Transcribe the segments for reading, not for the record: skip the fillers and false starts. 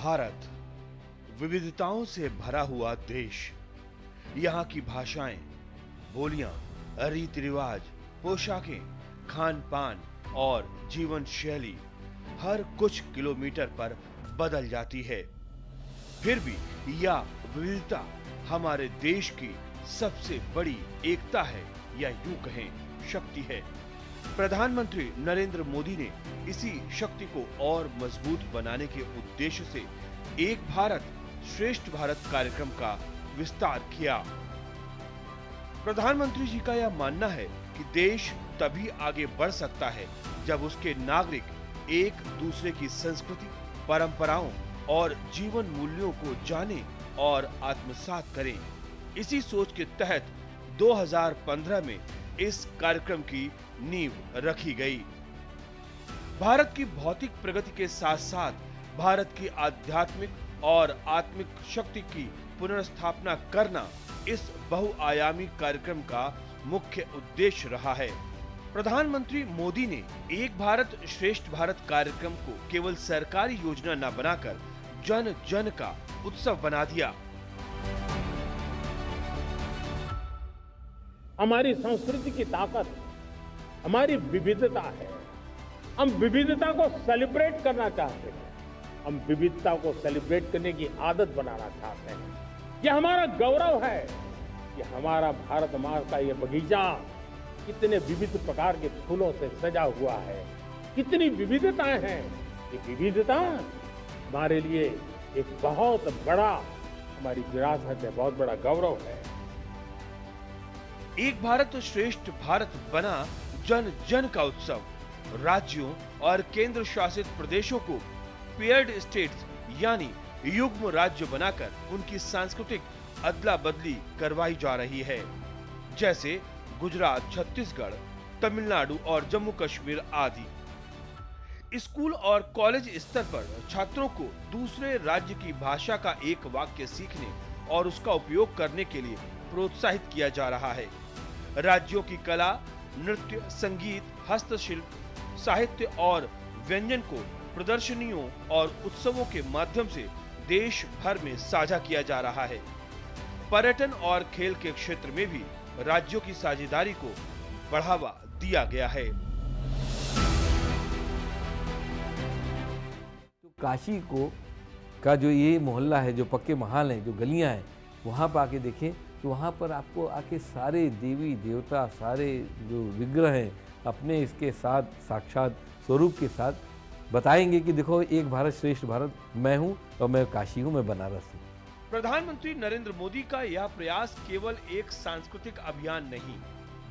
भारत विविधताओं से भरा हुआ देश। यहाँ की भाषाएं, बोलियां, रीति रिवाज, पोशाकें, खान पान और जीवन शैली हर कुछ किलोमीटर पर बदल जाती है। फिर भी यह विविधता हमारे देश की सबसे बड़ी एकता है या यूं कहें शक्ति है। प्रधानमंत्री नरेंद्र मोदी ने इसी शक्ति को और मजबूत बनाने के उद्देश्य से एक भारत श्रेष्ठ भारत कार्यक्रम का विस्तार किया। प्रधानमंत्री जी का यह मानना है कि देश तभी आगे बढ़ सकता है जब उसके नागरिक एक दूसरे की संस्कृति, परंपराओं और जीवन मूल्यों को जाने और आत्मसात करें। इसी सोच के तहत 2015 में इस कार्यक्रम की नींव रखी गई। भारत की भौतिक प्रगति के साथ साथ भारत की आध्यात्मिक और आत्मिक शक्ति की पुनर्स्थापना करना इस बहुआयामी कार्यक्रम का मुख्य उद्देश्य रहा है। प्रधानमंत्री मोदी ने एक भारत श्रेष्ठ भारत कार्यक्रम को केवल सरकारी योजना न बनाकर जन जन का उत्सव बना दिया। हमारी संस्कृति की ताकत हमारी विविधता है। हम विविधता को सेलिब्रेट करना चाहते हैं। हम विविधता को सेलिब्रेट करने की आदत बनाना चाहते हैं। यह हमारा गौरव है कि हमारा भारत माँ का ये बगीचा कितने विविध प्रकार के फूलों से सजा हुआ है, कितनी विविधताएं हैं। ये विविधता हमारे लिए एक बहुत बड़ा हमारी विरासत है, बहुत बड़ा गौरव है। एक भारत श्रेष्ठ भारत बना जन जन का उत्सव। राज्यों और केंद्र शासित प्रदेशों को पेयर्ड स्टेट्स यानी युग्म राज्य बनाकर उनकी सांस्कृतिक अदला बदली करवाई जा रही है, जैसे गुजरात, छत्तीसगढ़, तमिलनाडु और जम्मू कश्मीर आदि। स्कूल और कॉलेज स्तर पर छात्रों को दूसरे राज्य की भाषा का एक वाक्य सीखने और उसका उपयोग करने के लिए प्रोत्साहित किया जा रहा है। राज्यों की कला, नृत्य, संगीत, हस्तशिल्प, साहित्य और व्यंजन को प्रदर्शनियों और उत्सवों के माध्यम से देश भर में साझा किया जा रहा है। पर्यटन और खेल के क्षेत्र में भी राज्यों की साझेदारी को बढ़ावा दिया गया है। तो काशी का जो ये मोहल्ला है, जो पक्के महाल हैं, जो गलियां हैं, वहाँ पर आके देखें तो वहाँ पर आपको आके सारे देवी देवता, सारे जो विग्रह हैं अपने इसके साथ साक्षात स्वरूप के साथ बताएंगे कि देखो एक भारत श्रेष्ठ भारत मैं हूँ और मैं काशी हूँ, मैं बनारस हूँ। प्रधानमंत्री नरेंद्र मोदी का यह प्रयास केवल एक सांस्कृतिक अभियान नहीं,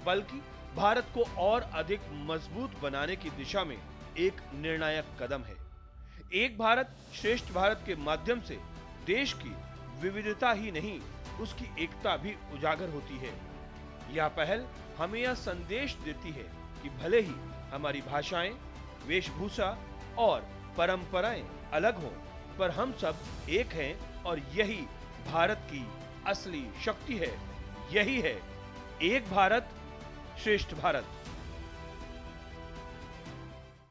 बल्कि भारत को और अधिक मजबूत बनाने की दिशा में एक निर्णायक कदम है। एक भारत श्रेष्ठ भारत के माध्यम से देश की विविधता ही नहीं, उसकी एकता भी उजागर होती है। यह पहल हमें यह संदेश देती है कि भले ही हमारी भाषाएं, वेशभूषा और परंपराएं अलग हों, पर हम सब एक हैं और यही भारत की असली शक्ति है। यही है एक भारत श्रेष्ठ भारत।